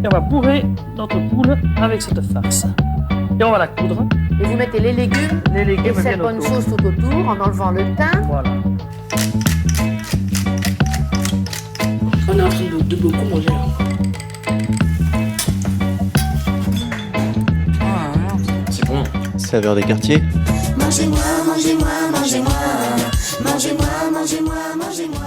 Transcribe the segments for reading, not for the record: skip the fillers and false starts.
Et on va bourrer notre poule avec cette farce. Et on va la coudre. Et vous mettez les légumes et cette bonne sauce tout autour en enlevant le thym. Voilà. On est en train de beaucoup manger là. C'est bon. Saveur des quartiers. Mangez-moi, mangez-moi, mangez-moi. Mangez-moi, mangez-moi, mangez-moi.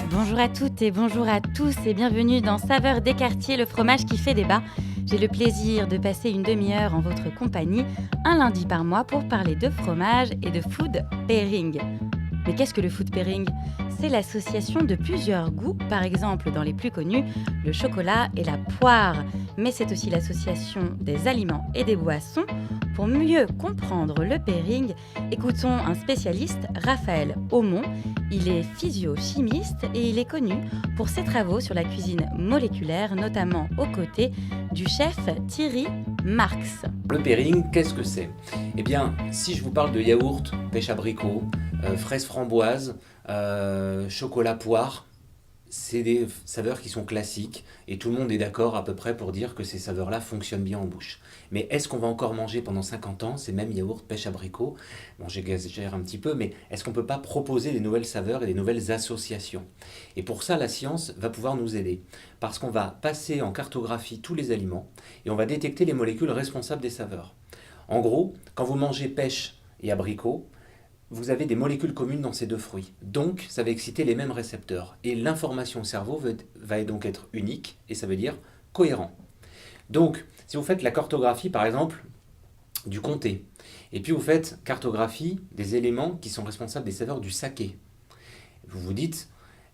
Bonjour à toutes et bonjour à tous et bienvenue dans Saveur des quartiers, le fromage qui fait débat. J'ai le plaisir de passer une demi-heure en votre compagnie, un lundi par mois, pour parler de fromage et de food pairing. Mais qu'est-ce que le food pairing ? C'est l'association de plusieurs goûts, par exemple dans les plus connus, le chocolat et la poire. Mais c'est aussi l'association des aliments et des boissons. Pour mieux comprendre le pairing, écoutons un spécialiste, Raphaël Aumont. Il est physio-chimiste et il est connu pour ses travaux sur la cuisine moléculaire, notamment aux côtés du chef Thierry Marx. Le pairing, qu'est-ce que c'est ? Eh bien, si je vous parle de yaourt, pêche abricot, fraise framboise, chocolat poire, c'est des saveurs qui sont classiques et tout le monde est d'accord à peu près pour dire que ces saveurs-là fonctionnent bien en bouche. Mais est-ce qu'on va encore manger pendant 50 ans ces mêmes yaourts, pêche abricot ? Bon, j'exagère un petit peu, mais est-ce qu'on ne peut pas proposer des nouvelles saveurs et des nouvelles associations ? Et pour ça, la science va pouvoir nous aider, parce qu'on va passer en cartographie tous les aliments et on va détecter les molécules responsables des saveurs. En gros, quand vous mangez pêche et abricot, vous avez des molécules communes dans ces deux fruits. Donc, ça va exciter les mêmes récepteurs. Et l'information au cerveau va donc être unique, et ça veut dire cohérent. Donc, si vous faites la cartographie, par exemple, du comté, et puis vous faites cartographie des éléments qui sont responsables des saveurs du saké, vous vous dites,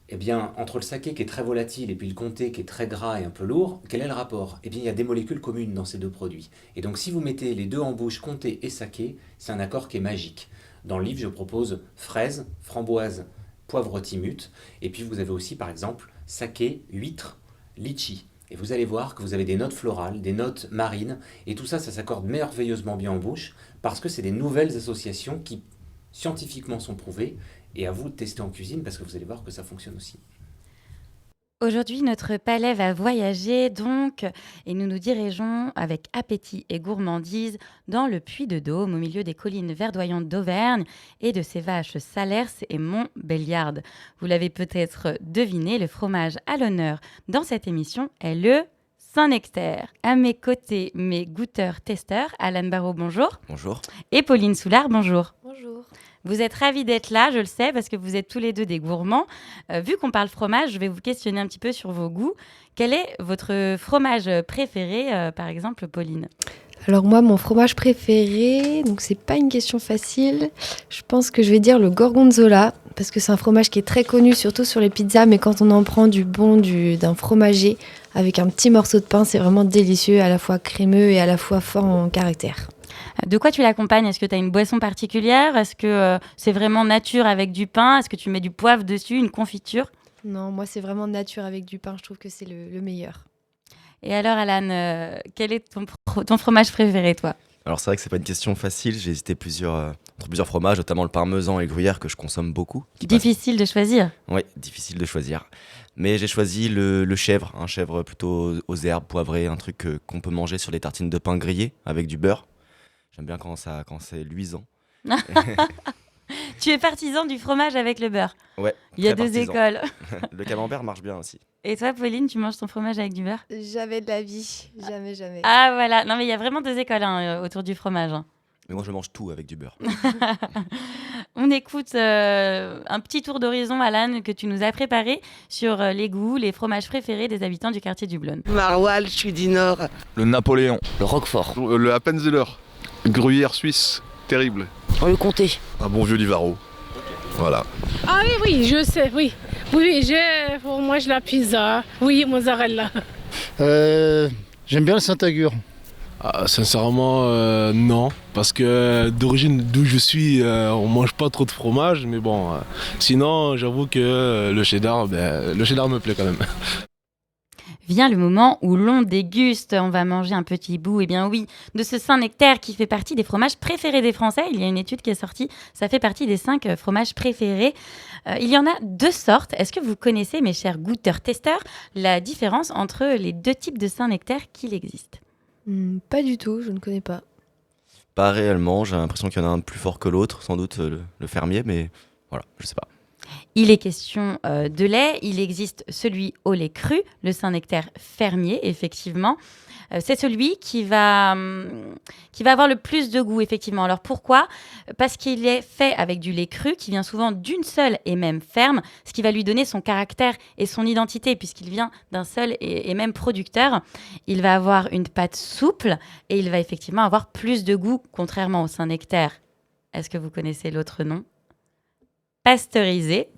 eh bien, entre le saké qui est très volatile et puis le comté qui est très gras et un peu lourd, quel est le rapport ? Eh bien, il y a des molécules communes dans ces deux produits. Et donc, si vous mettez les deux en bouche, comté et saké, c'est un accord qui est magique. Dans le livre, je propose fraise, framboise, poivre timut. Et puis, vous avez aussi, par exemple, saké, huître, litchi. Et vous allez voir que vous avez des notes florales, des notes marines. Et tout ça, ça s'accorde merveilleusement bien en bouche parce que c'est des nouvelles associations qui, scientifiquement, sont prouvées. Et à vous de tester en cuisine parce que vous allez voir que ça fonctionne aussi. Aujourd'hui, notre palais va voyager donc et nous nous dirigeons avec appétit et gourmandise dans le Puy-de-Dôme, au milieu des collines verdoyantes d'Auvergne et de ses vaches Salers et Montbéliarde. Vous l'avez peut-être deviné, le fromage à l'honneur dans cette émission est le Saint-Nectaire. À mes côtés, mes goûteurs-testeurs, Alan Barraud, bonjour. Bonjour. Et Pauline Soulard, bonjour. Bonjour. Vous êtes ravis d'être là, je le sais, parce que vous êtes tous les deux des gourmands. Vu qu'on parle fromage, je vais vous questionner un petit peu sur vos goûts. Quel est votre fromage préféré, par exemple, Pauline ? Alors moi, mon fromage préféré, donc c'est pas une question facile. Je pense que je vais dire le gorgonzola, parce que c'est un fromage qui est très connu, surtout sur les pizzas, mais quand on en prend d'un fromager avec un petit morceau de pain, c'est vraiment délicieux, à la fois crémeux et à la fois fort en caractère. De quoi tu l'accompagnes ? Est-ce que tu as une boisson particulière ? Est-ce que c'est vraiment nature avec du pain ? Est-ce que tu mets du poivre dessus, une confiture ? Non, moi c'est vraiment nature avec du pain, je trouve que c'est le meilleur. Et alors Alan, quel est ton fromage préféré, toi ? Alors c'est vrai que c'est pas une question facile, j'ai hésité entre plusieurs fromages, notamment le parmesan et le gruyère que je consomme beaucoup. Difficile de choisir ? Oui, difficile de choisir. Mais j'ai choisi le chèvre, un chèvre plutôt aux herbes, poivré, un truc qu'on peut manger sur des tartines de pain grillées avec du beurre. J'aime bien quand c'est luisant. Tu es partisan du fromage avec le beurre ? Ouais. Il y a deux écoles. Le camembert marche bien aussi. Et toi, Pauline, tu manges ton fromage avec du beurre ? Jamais de la vie, jamais. Ah voilà, non mais il y a vraiment deux écoles autour du fromage. Mais moi je mange tout avec du beurre. On écoute un petit tour d'horizon, Alan, que tu nous as préparé sur les goûts, les fromages préférés des habitants du quartier du Blône. Maroilles, je suis du Nord. Le Napoléon. Le Roquefort. Le Appenzeller. Gruyère suisse, terrible. Le Comté. Un bon vieux Livaro. Voilà. Ah oui, je sais, oui. Oui, pour moi, la pizza. Oui, mozzarella. J'aime bien le Saint-Agur. Sincèrement, non. Parce que d'origine, d'où je suis, on mange pas trop de fromage. Mais bon, sinon, j'avoue que le cheddar me plaît quand même. Vient le moment où l'on déguste. On va manger un petit bout, eh bien oui, de ce Saint-Nectaire qui fait partie des fromages préférés des Français. Il y a une étude qui est sortie, ça fait partie des 5 fromages préférés. Il y en a 2 sortes. Est-ce que vous connaissez, mes chers goûteurs-testeurs, la différence entre les 2 types de Saint-Nectaire qu'il existe ? Pas du tout, je ne connais pas. Pas réellement, j'ai l'impression qu'il y en a un plus fort que l'autre, sans doute le fermier, mais voilà, je sais pas. Il est question de lait. Il existe celui au lait cru, le Saint-Nectaire fermier, effectivement. C'est celui qui va avoir le plus de goût, effectivement. Alors pourquoi ? Parce qu'il est fait avec du lait cru qui vient souvent d'une seule et même ferme, ce qui va lui donner son caractère et son identité, puisqu'il vient d'un seul et même producteur. Il va avoir une pâte souple et il va effectivement avoir plus de goût, contrairement au Saint-Nectaire. Est-ce que vous connaissez l'autre nom ? Pasteurisé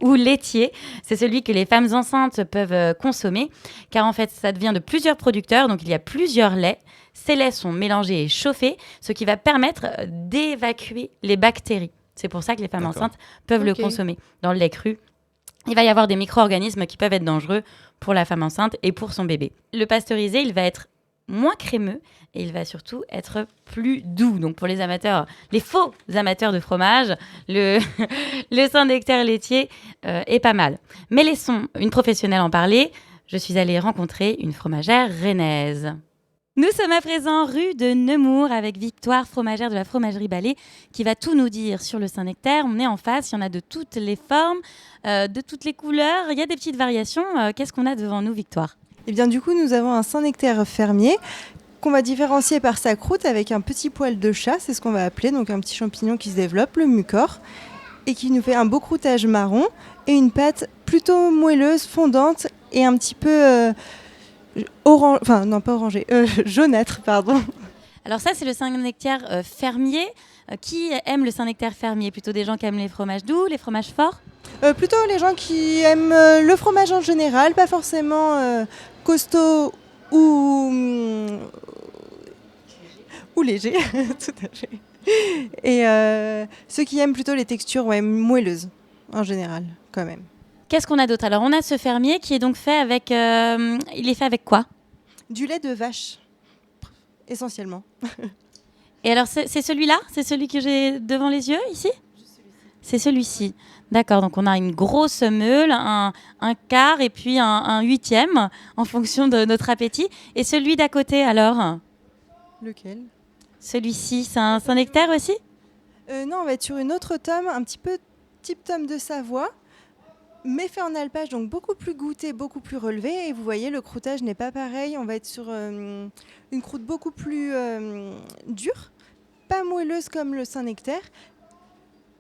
ou laitier. C'est celui que les femmes enceintes peuvent consommer, car en fait, ça devient de plusieurs producteurs, donc il y a plusieurs laits. Ces laits sont mélangés et chauffés, ce qui va permettre d'évacuer les bactéries. C'est pour ça que les femmes enceintes peuvent le consommer. Dans le lait cru, il va y avoir des micro-organismes qui peuvent être dangereux pour la femme enceinte et pour son bébé. Le pasteurisé, il va être moins crémeux et il va surtout être plus doux. Donc pour les amateurs, les faux amateurs de fromage, le Saint-Nectaire laitier est pas mal. Mais laissons une professionnelle en parler. Je suis allée rencontrer une fromagère rennaise. Nous sommes à présent rue de Nemours avec Victoire, fromagère de la fromagerie Ballet, qui va tout nous dire sur le Saint-Nectaire. On est en face, il y en a de toutes les formes, de toutes les couleurs, il y a des petites variations. Qu'est-ce qu'on a devant nous, Victoire ? Eh bien, du coup, nous avons un Saint-Nectaire fermier qu'on va différencier par sa croûte avec un petit poil de chat, c'est ce qu'on va appeler, donc un petit champignon qui se développe, le mucor, et qui nous fait un beau croûtage marron et une pâte plutôt moelleuse, fondante et un petit peu jaunâtre, pardon. Alors ça, c'est le Saint-Nectaire fermier. Qui aime le Saint-Nectaire fermier ? Plutôt des gens qui aiment les fromages doux, les fromages forts ? Plutôt les gens qui aiment le fromage en général, pas forcément costaud ou léger, tout à fait. Et ceux qui aiment plutôt les textures moelleuses, en général, quand même. Qu'est-ce qu'on a d'autre ? Alors, on a ce fermier qui est donc fait avec... il est fait avec quoi ? Du lait de vache, essentiellement. Et alors, c'est celui-là ? C'est celui que j'ai devant les yeux, ici ? C'est celui-ci. D'accord, donc on a une grosse meule, un quart et puis un huitième en fonction de notre appétit. Et celui d'à côté, alors ? Lequel ? Celui-ci, c'est un Saint-Nectaire aussi ? Non, on va être sur une autre tome, un petit peu type tome de Savoie, mais fait en alpage, donc beaucoup plus goûté, beaucoup plus relevé. Et vous voyez, le croûtage n'est pas pareil. On va être sur une croûte beaucoup plus dure, pas moelleuse comme le Saint-Nectaire.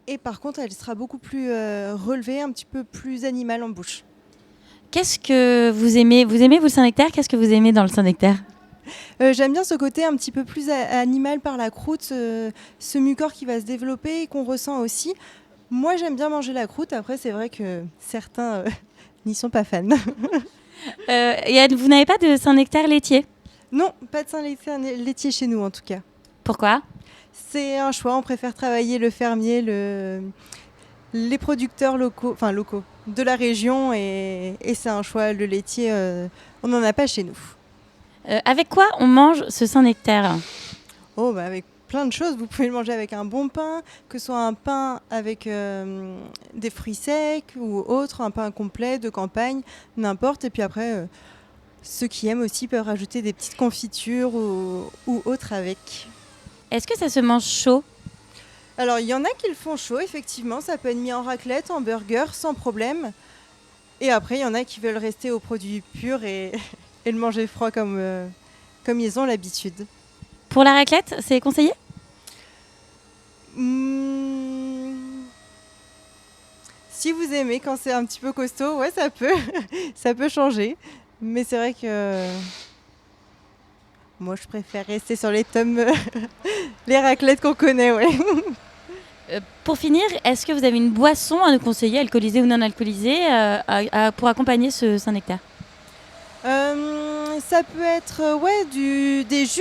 Et par contre, elle sera beaucoup plus relevée, un petit peu plus animale en bouche. Qu'est-ce que vous aimez ? Vous aimez, vous, le Saint-Nectaire ? Qu'est-ce que vous aimez dans le Saint-Nectaire ? J'aime bien ce côté un petit peu plus animal par la croûte, ce mucor qui va se développer et qu'on ressent aussi. Moi, j'aime bien manger la croûte. Après, c'est vrai que certains n'y sont pas fans. Vous n'avez pas de Saint-Nectaire laitier ? Non, pas de Saint-Nectaire laitier chez nous, en tout cas. Pourquoi ? C'est un choix, on préfère travailler le fermier, les producteurs locaux de la région et c'est un choix. Le laitier, on n'en a pas chez nous. Avec quoi on mange ce Saint-Nectaire ? Avec plein de choses. Vous pouvez le manger avec un bon pain, que ce soit un pain avec des fruits secs ou autre, un pain complet de campagne, n'importe. Et puis après, ceux qui aiment aussi peuvent rajouter des petites confitures ou autres avec. Est-ce que ça se mange chaud ? Alors, il y en a qui le font chaud, effectivement. Ça peut être mis en raclette, en burger, sans problème. Et après, il y en a qui veulent rester aux produits purs et le manger froid comme ils ont l'habitude. Pour la raclette, c'est conseillé ? Si vous aimez, quand c'est un petit peu costaud, ouais, ça peut changer. Mais c'est vrai que... Moi, je préfère rester sur les tomes, les raclettes qu'on connaît, ouais. Pour finir, est-ce que vous avez une boisson à nous conseiller, alcoolisée ou non alcoolisée, pour accompagner ce Saint-Nectaire ? Ça peut être des jus.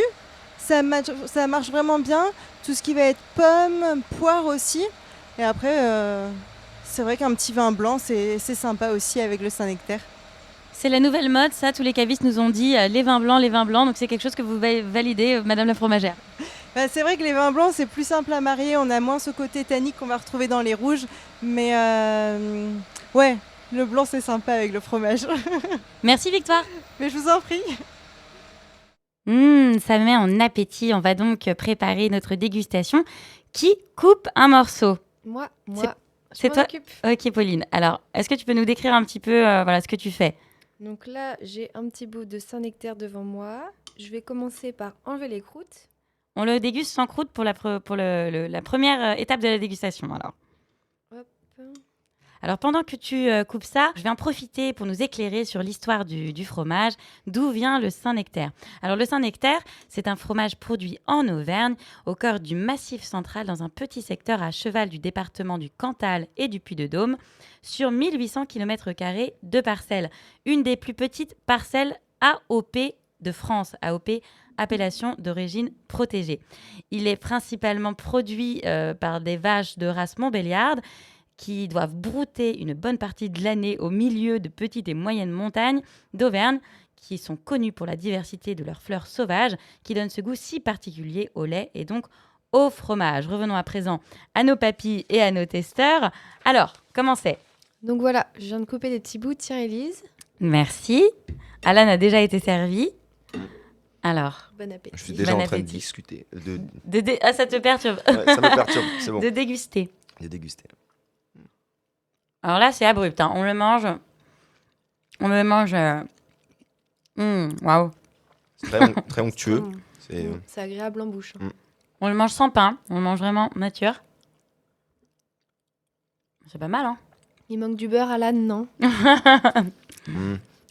Ça marche vraiment bien. Tout ce qui va être pommes, poire aussi. Et après, c'est vrai qu'un petit vin blanc, c'est sympa aussi avec le Saint-Nectaire. C'est la nouvelle mode, ça, tous les cavistes nous ont dit les vins blancs, donc c'est quelque chose que vous validez, Madame la fromagère. Bah, c'est vrai que les vins blancs, c'est plus simple à marier, on a moins ce côté tannique qu'on va retrouver dans les rouges, mais ouais, le blanc c'est sympa avec le fromage. Merci Victoire. Mais je vous en prie. Ça me met en appétit, on va donc préparer notre dégustation. Qui coupe un morceau? Moi. C'est toi? Ok Pauline, alors est-ce que tu peux nous décrire un petit peu ce que tu fais? Donc là, j'ai un petit bout de Saint-Nectaire devant moi. Je vais commencer par enlever les croûtes. On le déguste sans croûte pour la première étape de la dégustation. Hop. Alors pendant que tu coupes ça, je vais en profiter pour nous éclairer sur l'histoire du fromage. D'où vient le Saint-Nectaire? Alors le Saint-Nectaire, c'est un fromage produit en Auvergne, au cœur du Massif central, dans un petit secteur à cheval du département du Cantal et du Puy-de-Dôme, sur 1800 km² de parcelles. Une des plus petites parcelles AOP de France, AOP, appellation d'origine protégée. Il est principalement produit par des vaches de race Montbéliarde qui doivent brouter une bonne partie de l'année au milieu de petites et moyennes montagnes d'Auvergne, qui sont connues pour la diversité de leurs fleurs sauvages, qui donnent ce goût si particulier au lait et donc au fromage. Revenons à présent à nos papilles et à nos testeurs. Alors, comment c'est? Donc voilà, je viens de couper des petits bouts. Tiens, Élise. Merci. Alan a déjà été servi. Alors, bon appétit. Je suis déjà en train de discuter. Ah, ça te perturbe? Ouais, ça me perturbe, c'est bon. De déguster. De déguster. Alors là, c'est abrupt. Hein. On le mange. Waouh. C'est très onctueux. C'est agréable en bouche. On le mange sans pain. On le mange vraiment nature. C'est pas mal, hein? Il manque du beurre, Alan, non?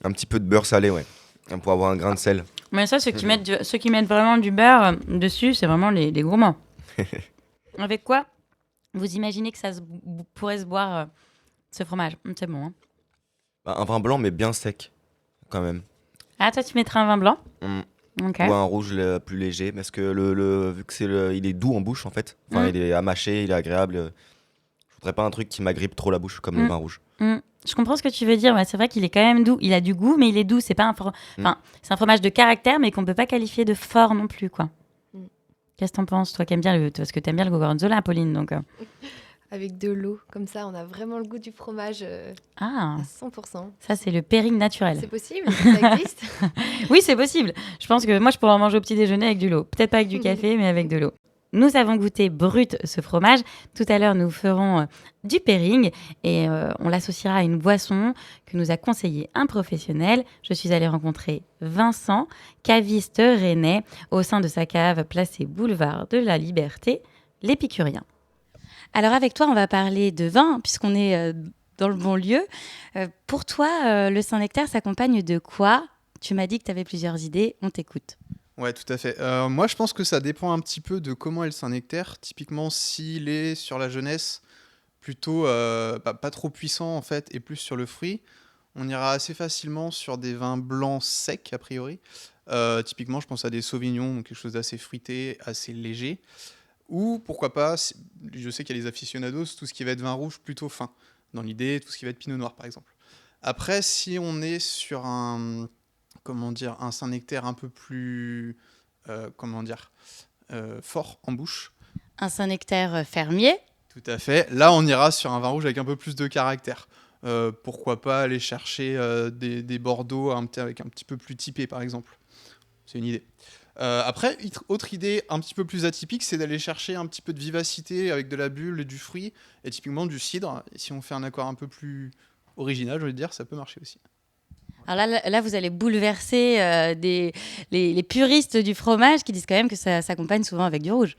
Un petit peu de beurre salé, ouais. Pour avoir un grain de sel. Mais ça, ceux qui mettent vraiment du beurre dessus, c'est vraiment les gourmands. Avec quoi vous imaginez que ça pourrait se boire ce fromage? C'est bon, hein? Un vin blanc, mais bien sec, quand même. Ah, toi, tu mettrais un vin blanc? Okay. Ou un rouge plus léger, parce que vu que il est doux en bouche, en fait. Enfin, il est amâché, il est agréable. Je voudrais pas un truc qui m'agrippe trop la bouche, comme le vin rouge. Je comprends ce que tu veux dire. Ouais, c'est vrai qu'il est quand même doux. Il a du goût, mais il est doux. C'est pas c'est un fromage de caractère, mais qu'on peut pas qualifier de fort non plus, quoi. Qu'est-ce que t'en penses, toi qui aimes bien parce que t'aimes bien le gorgonzola, Pauline, donc. Avec de l'eau, comme ça, on a vraiment le goût du fromage à 100%. Ça, c'est le pairing naturel. C'est possible? Ça existe? Oui, c'est possible. Je pense que moi, je pourrais en manger au petit déjeuner avec de l'eau. Peut-être pas avec du café, mais avec de l'eau. Nous avons goûté brut ce fromage. Tout à l'heure, nous ferons du pairing et on l'associera à une boisson que nous a conseillé un professionnel. Je suis allée rencontrer Vincent, caviste rennais, au sein de sa cave placée boulevard de la Liberté, l'Épicurien. Alors avec toi, on va parler de vin, puisqu'on est dans le bon lieu. Pour toi, le Saint-Nectaire s'accompagne de quoi? Tu m'as dit que tu avais plusieurs idées, on t'écoute. Ouais, tout à fait. Moi, je pense que ça dépend un petit peu de comment est le Saint-Nectaire. Typiquement, s'il est sur la jeunesse, plutôt pas trop puissant en fait, et plus sur le fruit, on ira assez facilement sur des vins blancs secs, a priori. Typiquement, je pense à des sauvignons, donc quelque chose d'assez fruité, assez léger. Ou pourquoi pas, je sais qu'il y a les aficionados, tout ce qui va être vin rouge plutôt fin. Dans l'idée, tout ce qui va être pinot noir, par exemple. Après, si on est sur un Saint-Nectaire un peu plus, fort en bouche. Un Saint-Nectaire fermier. Tout à fait. Là, on ira sur un vin rouge avec un peu plus de caractère. Pourquoi pas aller chercher des Bordeaux avec un petit peu plus typé, par exemple. C'est une idée. Après, autre idée un petit peu plus atypique, c'est d'aller chercher un petit peu de vivacité avec de la bulle et du fruit, et typiquement du cidre. Et si on fait un accord un peu plus original, je veux dire, ça peut marcher aussi. Alors là, vous allez bouleverser les puristes du fromage qui disent quand même que ça s'accompagne souvent avec du rouge.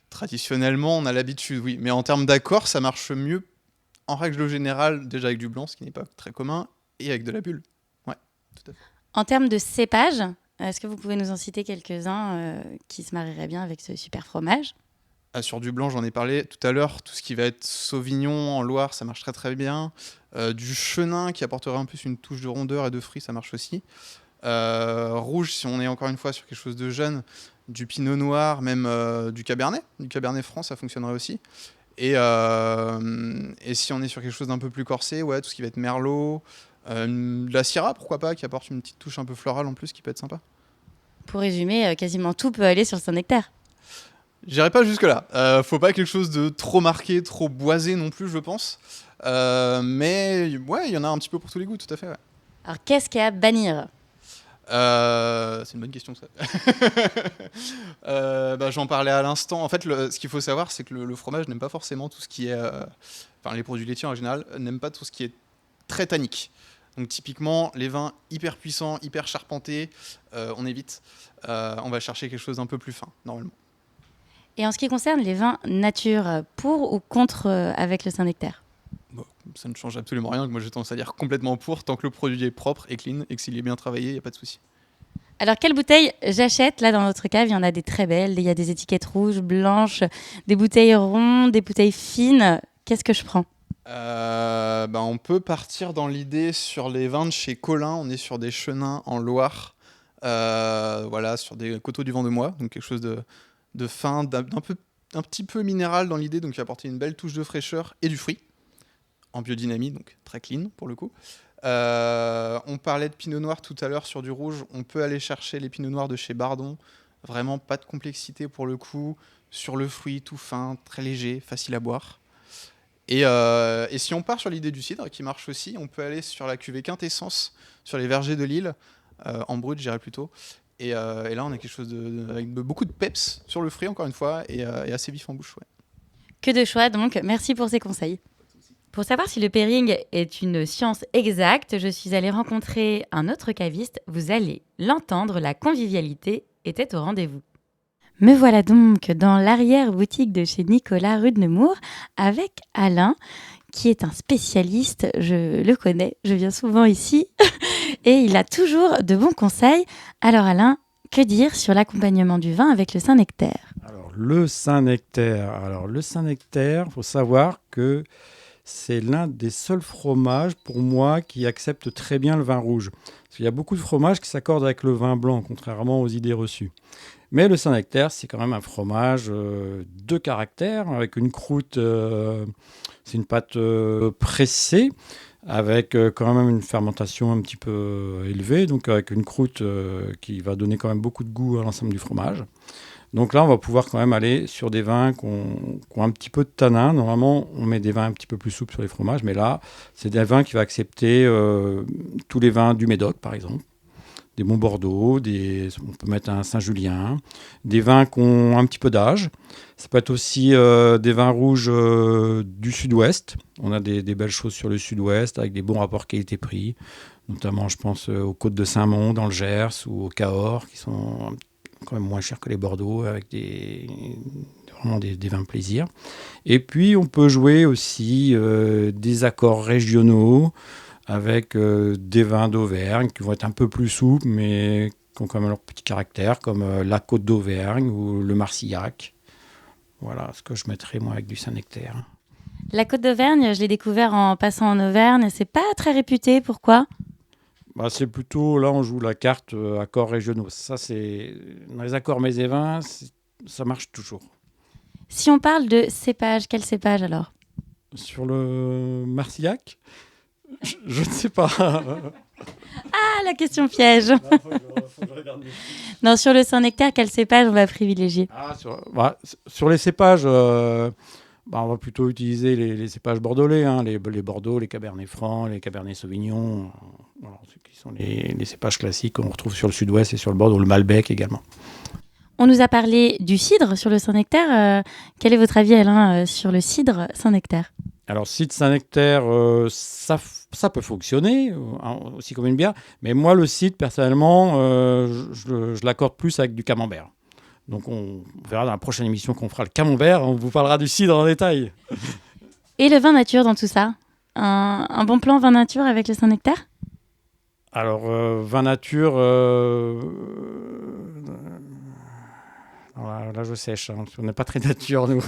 Traditionnellement, on a l'habitude, oui. Mais en termes d'accord, ça marche mieux, en règle générale, déjà avec du blanc, ce qui n'est pas très commun, et avec de la bulle. Ouais, tout à fait. En termes de cépage, est-ce que vous pouvez nous en citer quelques-uns qui se marieraient bien avec ce super fromage? Sur du blanc, j'en ai parlé tout à l'heure. Tout ce qui va être Sauvignon en Loire, ça marche très très bien. Du Chenin qui apporterait un peu une touche de rondeur et de fruits, ça marche aussi. Rouge, si on est encore une fois sur quelque chose de jeune, du Pinot Noir, même du Cabernet Franc, ça fonctionnerait aussi. Et si on est sur quelque chose d'un peu plus corsé, ouais, tout ce qui va être Merlot, De la Syrah, pourquoi pas, qui apporte une petite touche un peu florale en plus, qui peut être sympa. Pour résumer, quasiment tout peut aller sur le Saint-Nectaire. J'irai pas jusque-là. Faut pas quelque chose de trop marqué, trop boisé non plus, je pense. Mais ouais, il y en a un petit peu pour tous les goûts, tout à fait. Ouais. Alors, qu'est-ce qu'il y a à bannir ? C'est une bonne question, ça. J'en parlais à l'instant. En fait, ce qu'il faut savoir, c'est que le fromage n'aime pas forcément tout ce qui est... Enfin, les produits laitiers en général n'aiment pas tout ce qui est très tannique. Donc typiquement, les vins hyper puissants, hyper charpentés, on évite. On va chercher quelque chose d'un peu plus fin, normalement. Et en ce qui concerne les vins nature, pour ou contre avec le Saint-Nectaire ? Bon, ça ne change absolument rien. Moi, j'ai tendance à dire complètement pour, tant que le produit est propre et clean, et que s'il est bien travaillé, il n'y a pas de souci. Alors, quelle bouteille j'achète ? Là, dans notre cave, il y en a des très belles. Il y a des étiquettes rouges, blanches, des bouteilles rondes, des bouteilles fines. Qu'est-ce que je prends ? On peut partir dans l'idée sur les vins de chez Collin. On est sur des chenins en Loire, sur des coteaux du Vent de Moix, donc quelque chose de fin, un petit peu minéral dans l'idée, donc qui va apporter une belle touche de fraîcheur et du fruit, en biodynamie, donc très clean pour le coup. On parlait de pinot noir tout à l'heure sur du rouge. On peut aller chercher les pinots noirs de chez Bardon. Vraiment pas de complexité pour le coup. Sur le fruit, tout fin, très léger, facile à boire. Et si on part sur l'idée du cidre, qui marche aussi, on peut aller sur la cuvée Quintessence, sur les vergers de Lille, en brut, je dirais plutôt. Et là, on a quelque chose avec beaucoup de peps sur le fruit, encore une fois, et assez vif en bouche. Ouais. Que de choix, donc. Merci pour ces conseils. Pour savoir si le pairing est une science exacte, je suis allée rencontrer un autre caviste. Vous allez l'entendre, la convivialité était au rendez-vous. Me voilà donc dans l'arrière-boutique de chez Nicolas, rue de Nemours, avec Alain, qui est un spécialiste. Je le connais, je viens souvent ici, et il a toujours de bons conseils. Alors Alain, que dire sur l'accompagnement du vin avec le Saint-Nectaire ? Alors le Saint-Nectaire, il faut savoir que c'est l'un des seuls fromages, pour moi, qui accepte très bien le vin rouge. Parce qu'il y a beaucoup de fromages qui s'accordent avec le vin blanc, contrairement aux idées reçues. Mais le Saint-Nectaire, c'est quand même un fromage de caractère, avec une croûte, c'est une pâte pressée, avec quand même une fermentation un petit peu élevée, donc avec une croûte qui va donner quand même beaucoup de goût à l'ensemble du fromage. Donc là, on va pouvoir quand même aller sur des vins qui ont un petit peu de tanin. Normalement, on met des vins un petit peu plus souples sur les fromages, mais là, c'est des vins qui vont accepter tous les vins du Médoc, par exemple. Des bons Bordeaux, on peut mettre un Saint-Julien, des vins qui ont un petit peu d'âge. Ça peut être aussi des vins rouges du sud-ouest. On a des belles choses sur le sud-ouest avec des bons rapports qualité-prix, notamment je pense aux Côtes de Saint-Mond dans le Gers ou aux Cahors qui sont quand même moins chers que les Bordeaux avec vraiment des vins plaisir. Et puis on peut jouer aussi des accords régionaux avec des vins d'Auvergne qui vont être un peu plus souples, mais qui ont quand même leur petit caractère, comme la Côte d'Auvergne ou le Marcillac. Voilà ce que je mettrais, moi, avec du Saint-Nectaire. La Côte d'Auvergne, je l'ai découvert en passant en Auvergne. C'est pas très réputé, pourquoi ? C'est plutôt, là, on joue la carte accords régionaux. Ça, c'est... Dans les accords mets et vins, ça marche toujours. Si on parle de cépage, quel cépage alors ? Sur le Marcillac ? Je ne sais pas. Ah, la question piège. Non, sur le Saint-Nectaire, quel cépage on va privilégier ? Sur les cépages, on va plutôt utiliser les cépages bordelais, hein, les Bordeaux, les Cabernets Francs, les Cabernets Sauvignon, qui sont les cépages classiques qu'on retrouve sur le sud-ouest et sur le Bordeaux, le Malbec également. On nous a parlé du cidre sur le Saint-Nectaire. Quel est votre avis, Alain, sur le cidre Saint-Nectaire ? Alors, cidre Saint-Nectaire, ça peut fonctionner, aussi comme une bière. Mais moi, le cidre, personnellement, je l'accorde plus avec du camembert. Donc, on verra dans la prochaine émission qu'on fera le camembert. On vous parlera du cidre en détail. Et le vin nature dans tout ça ? Un bon plan vin nature avec le Saint-Nectaire ? Alors, vin nature... Là, je sèche. Hein. On n'est pas très nature, nous.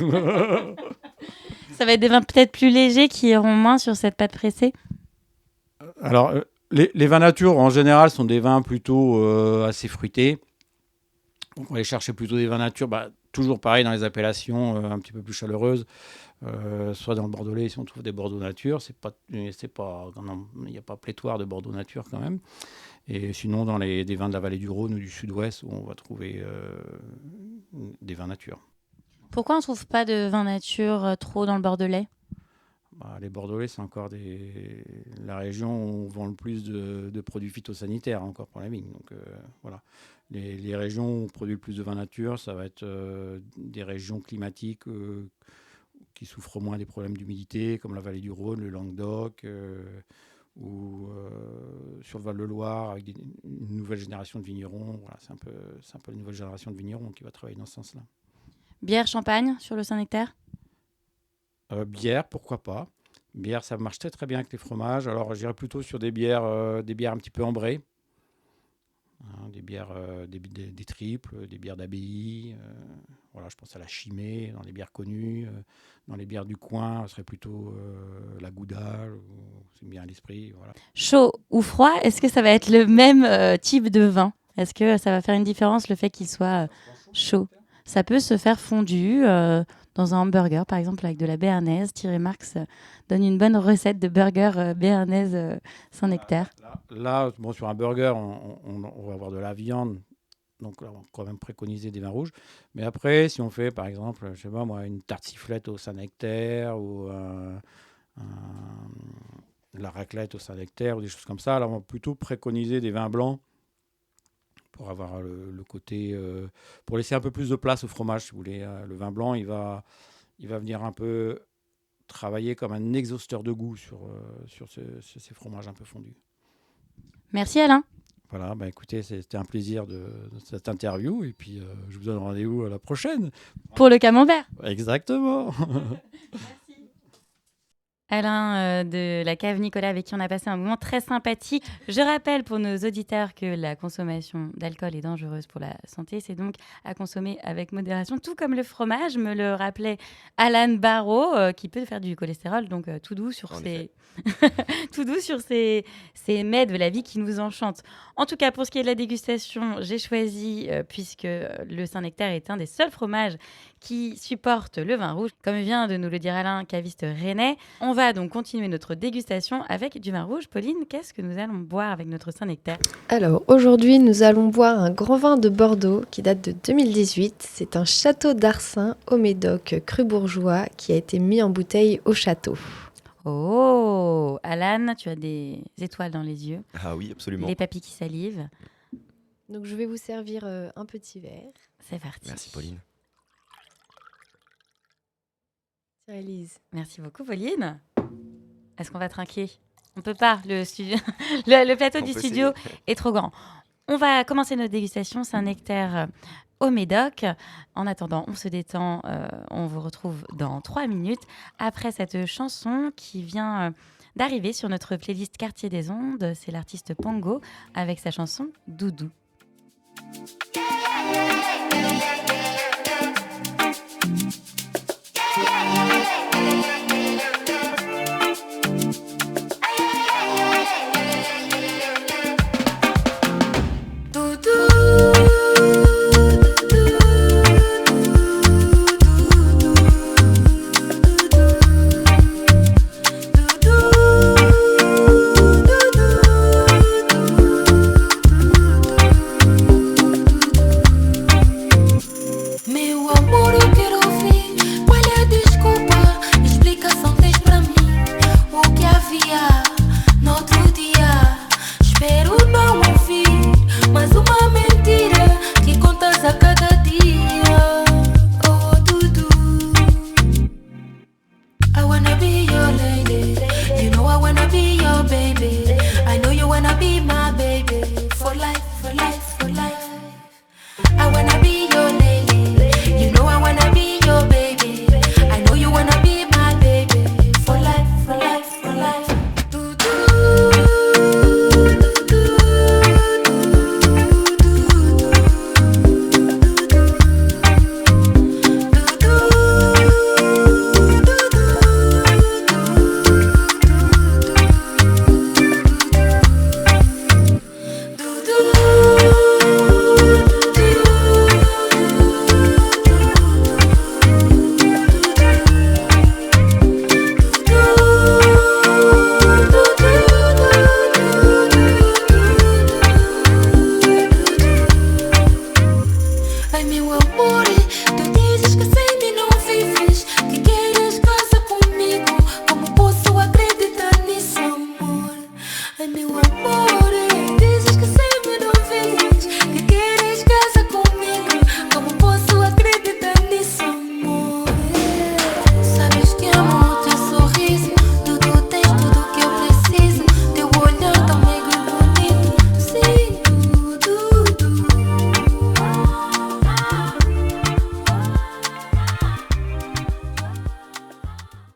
Ça va être des vins peut-être plus légers qui iront moins sur cette pâte pressée ? Alors, les vins nature, en général, sont des vins plutôt assez fruités. Donc, on va aller chercher plutôt des vins nature, toujours pareil dans les appellations un petit peu plus chaleureuses. Soit dans le Bordelais, si on trouve des Bordeaux nature, il n'y a pas pléthore de Bordeaux nature quand même. Et sinon, dans des vins de la vallée du Rhône ou du sud-ouest, où on va trouver des vins nature. Pourquoi on ne trouve pas de vin nature trop dans le Bordelais ? Les Bordelais, c'est encore la région où on vend le plus de produits phytosanitaires, encore pour la vigne. Donc voilà. Les régions où on produit le plus de vin nature, ça va être des régions climatiques qui souffrent moins des problèmes d'humidité, comme la vallée du Rhône, le Languedoc, ou sur le Val-de-Loire, avec une nouvelle génération de vignerons. Voilà, c'est un peu la nouvelle génération de vignerons qui va travailler dans ce sens-là. Bière, champagne sur le Saint-Nectaire ? Bière, pourquoi pas. Bière, ça marche très très bien avec les fromages. Alors, j'irais plutôt sur des bières un petit peu ambrées. Des bières, des triples, des bières d'abbaye. Voilà, je pense à la Chimay, dans les bières connues. Dans les bières du coin, ce serait plutôt la Gouda, c'est bien à l'esprit. Voilà. Chaud ou froid, est-ce que ça va être le même type de vin ? Est-ce que ça va faire une différence le fait qu'il soit chaud ? Ça peut se faire fondu dans un hamburger, par exemple, avec de la béarnaise. Thierry Marx donne une bonne recette de burger béarnaise Saint-Nectaire. Là, sur un burger, on va avoir de la viande. Donc là, on va quand même préconiser des vins rouges. Mais après, si on fait, par exemple, je sais pas moi, une tarte sifflette au Saint-Nectaire ou la raclette au Saint-Nectaire ou des choses comme ça, là, on va plutôt préconiser des vins blancs pour avoir le côté, pour laisser un peu plus de place au fromage, si vous voulez. Le vin blanc, il va venir un peu travailler comme un exhausteur de goût sur ces fromages un peu fondus. Merci Alain. Voilà, écoutez, c'était un plaisir de cette interview et puis je vous donne rendez-vous à la prochaine. Pour le camembert. Exactement. Alain de la cave Nicolas, avec qui on a passé un moment très sympathique. Je rappelle pour nos auditeurs que la consommation d'alcool est dangereuse pour la santé. C'est donc à consommer avec modération, tout comme le fromage, me le rappelait Alan Barraud, qui peut faire du cholestérol, donc tout doux sur tout doux sur ces mets de la vie qui nous enchantent. En tout cas, pour ce qui est de la dégustation, j'ai choisi, puisque le Saint-Nectaire est un des seuls fromages qui supporte le vin rouge, comme vient de nous le dire Alain, caviste rennais. On va donc continuer notre dégustation avec du vin rouge. Pauline, qu'est-ce que nous allons boire avec notre Saint-Nectaire ? Alors, aujourd'hui, nous allons boire un grand vin de Bordeaux qui date de 2018. C'est un château d'Arsin au Médoc cru bourgeois qui a été mis en bouteille au château. Oh, Alan, tu as des étoiles dans les yeux. Ah oui, absolument. Les papilles qui salivent. Donc, je vais vous servir un petit verre. C'est parti. Merci, Pauline. Tiens, Élise. Merci beaucoup, Pauline. Est-ce qu'on va trinquer ? On peut pas. Le plateau du studio est trop grand. On va commencer notre dégustation. C'est un nectar au Médoc. En attendant, on se détend. On vous retrouve dans 3 minutes après cette chanson qui vient d'arriver sur notre playlist Quartier des Ondes. C'est l'artiste Pongo avec sa chanson Doudou. meu amor, tu dizes que sem mim não vives, que queres casa comigo. Como posso acreditar nisso, amor? Ai, meu amor, dizes que sem mim não vives, que queres casa comigo. Como posso acreditar nisso, amor? Sabes que amo o teu sorriso, tudo tens, tudo que eu preciso. Teu olhar tão meigo e bonito, sim, tudo.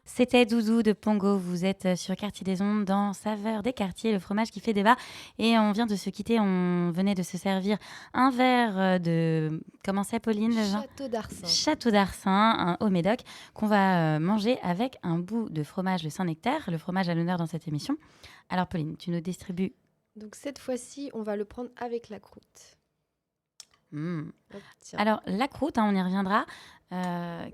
C'était Doudou de Pongo. Vous êtes sur Quartier des Ondes dans Saveur des Quartiers, le fromage qui fait débat. Et on vient de se quitter. On venait de se servir un verre de. Comment c'est, Pauline, le vin ? Château d'Arsin. Château d'Arsin, au Médoc, qu'on va manger avec un bout de fromage de Saint-Nectaire, le fromage à l'honneur dans cette émission. Alors, Pauline, tu nous distribues. Donc cette fois-ci, on va le prendre avec la croûte. Hop, tiens. Alors, la croûte, on y reviendra,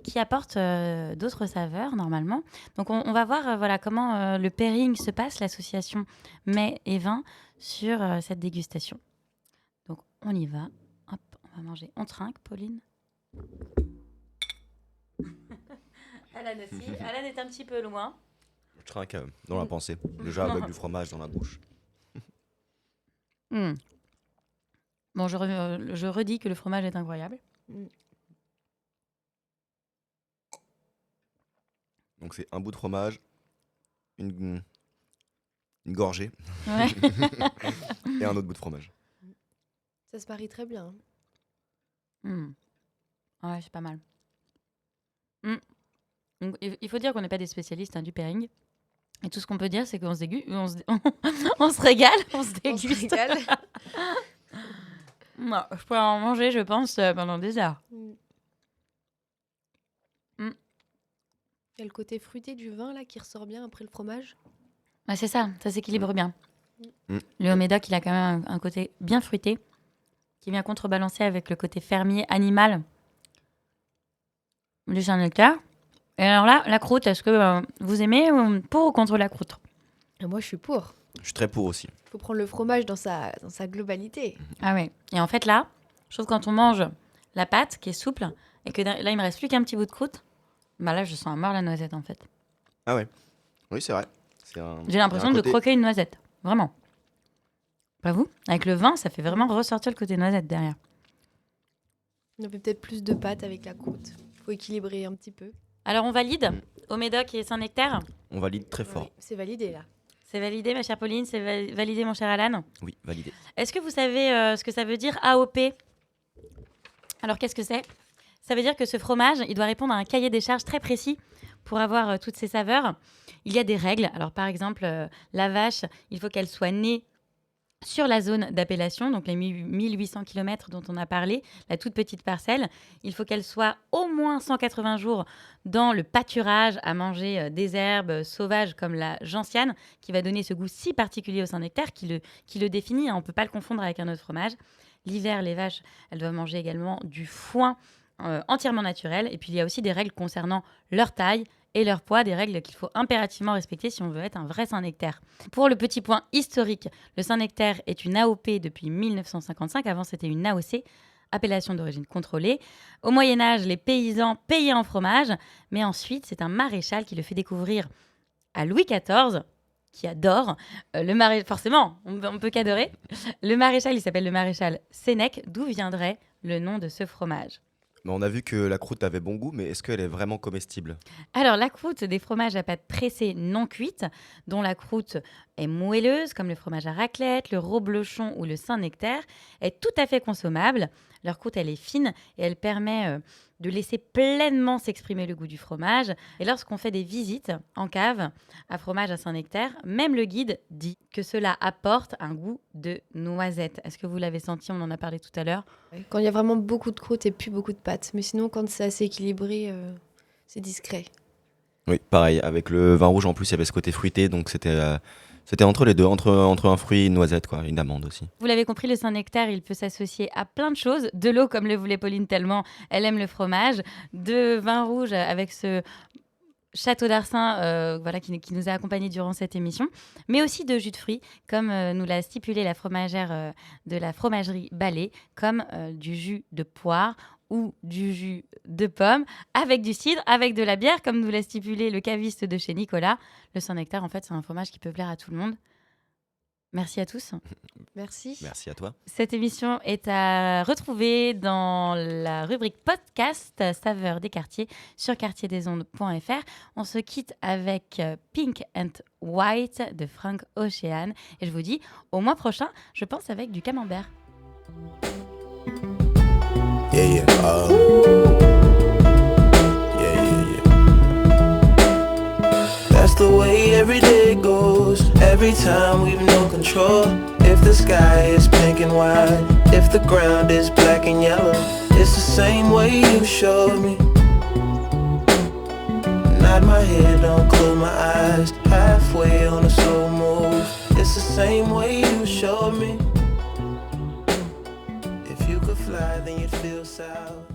qui apporte d'autres saveurs normalement. Donc, on va voir voilà, comment le pairing se passe, l'association mets et vin, sur cette dégustation. Donc, on y va. Hop, on va manger. On trinque, Pauline. Alan aussi. Alan est un petit peu loin. Je trinque dans la pensée, déjà avec du fromage dans la bouche. Bon, je redis que le fromage est incroyable. Donc c'est un bout de fromage, une gorgée Ouais. et un autre bout de fromage. Ça se marie très bien. Ouais, c'est pas mal. Donc, il faut dire qu'on n'est pas des spécialistes du pairing. Et tout ce qu'on peut dire, c'est qu'on se on se régale, on se déguste. Non, je pourrais en manger, je pense, pendant des heures. Il y a le côté fruité du vin là qui ressort bien après le fromage. Ouais, c'est ça s'équilibre bien. Le Haut-Médoc, il a quand même un côté bien fruité qui vient contrebalancer avec le côté fermier, animal du Saint-Nectaire. Et alors là, la croûte, est-ce que vous aimez pour ou contre la croûte ? Et moi, je suis pour. Je suis très pour aussi. Il faut prendre le fromage dans sa globalité. Ah ouais. Et en fait, là, je trouve quand on mange la pâte qui est souple et que là, il me reste plus qu'un petit bout de croûte, bah là, je sens à mort la noisette en fait. Ah ouais. Oui, c'est vrai. J'ai l'impression de croquer une noisette. Vraiment. Pas vous ? Avec le vin, ça fait vraiment ressortir le côté noisette derrière. On fait peut-être plus de pâte avec la croûte. Il faut équilibrer un petit peu. Alors, on valide au Médoc et Saint-Nectaire ? On valide très fort. Oui, c'est validé là. C'est validé, ma chère Pauline ? C'est validé, mon cher Alan ? Oui, validé. Est-ce que vous savez ce que ça veut dire AOP ? Alors, qu'est-ce que c'est ? Ça veut dire que ce fromage, il doit répondre à un cahier des charges très précis pour avoir toutes ces saveurs. Il y a des règles. Alors, par exemple, la vache, il faut qu'elle soit née sur la zone d'appellation, donc les 1800 km dont on a parlé, la toute petite parcelle. Il faut qu'elle soit au moins 180 jours dans le pâturage à manger des herbes sauvages comme la gentiane, qui va donner ce goût si particulier au Saint-Nectaire, qui le définit. On ne peut pas le confondre avec un autre fromage. L'hiver, les vaches, elles doivent manger également du foin entièrement naturel. Et puis, il y a aussi des règles concernant leur taille et leur poids, des règles qu'il faut impérativement respecter si on veut être un vrai Saint-Nectaire. Pour le petit point historique, le Saint-Nectaire est une AOP depuis 1955. Avant, c'était une AOC, appellation d'origine contrôlée. Au Moyen-Âge, les paysans payaient en fromage, mais ensuite, c'est un maréchal qui le fait découvrir à Louis XIV, qui adore le maréchal. Forcément, on peut qu'adorer. Le maréchal, il s'appelle le maréchal Sénèque, d'où viendrait le nom de ce fromage. On a vu que la croûte avait bon goût, mais est-ce qu'elle est vraiment comestible ? Alors, la croûte des fromages à pâte pressée non cuite, dont la croûte est moelleuse, comme le fromage à raclette, le reblochon ou le Saint-Nectaire, est tout à fait consommable. Leur croûte, elle est fine et elle permet de laisser pleinement s'exprimer le goût du fromage. Et lorsqu'on fait des visites en cave à fromage à Saint-Nectaire, même le guide dit que cela apporte un goût de noisette. Est-ce que vous l'avez senti ? On en a parlé tout à l'heure. Quand il y a vraiment beaucoup de croûte et plus beaucoup de pâte. Mais sinon, quand c'est assez équilibré, c'est discret. Oui, pareil. Avec le vin rouge, en plus, il y avait ce côté fruité, donc c'était entre les deux, entre un fruit et une noisette, quoi, une amande aussi. Vous l'avez compris, le Saint-Nectaire, il peut s'associer à plein de choses. De l'eau, comme le voulait Pauline tellement elle aime le fromage. De vin rouge avec ce Château d'Arsin, voilà, qui nous a accompagnés durant cette émission, mais aussi de jus de fruits, comme nous l'a stipulé la fromagère de la fromagerie Ballet, comme du jus de poire ou du jus de pomme, avec du cidre, avec de la bière, comme nous l'a stipulé le caviste de chez Nicolas. Le Saint-Nectaire, en fait, c'est un fromage qui peut plaire à tout le monde. Merci à tous. Merci. Merci à toi. Cette émission est à retrouver dans la rubrique podcast Saveurs des quartiers sur quartierdesondes.fr. On se quitte avec Pink and White de Frank Ocean. Et je vous dis au mois prochain, je pense avec du camembert. Yeah. That's the way every day goes. Every time we've no control. If the sky is pink and white, if the ground is black and yellow, it's the same way you showed me. Nod my head, don't close my eyes. Halfway on a slow move. It's the same way you showed me. If you could fly, then you'd feel south.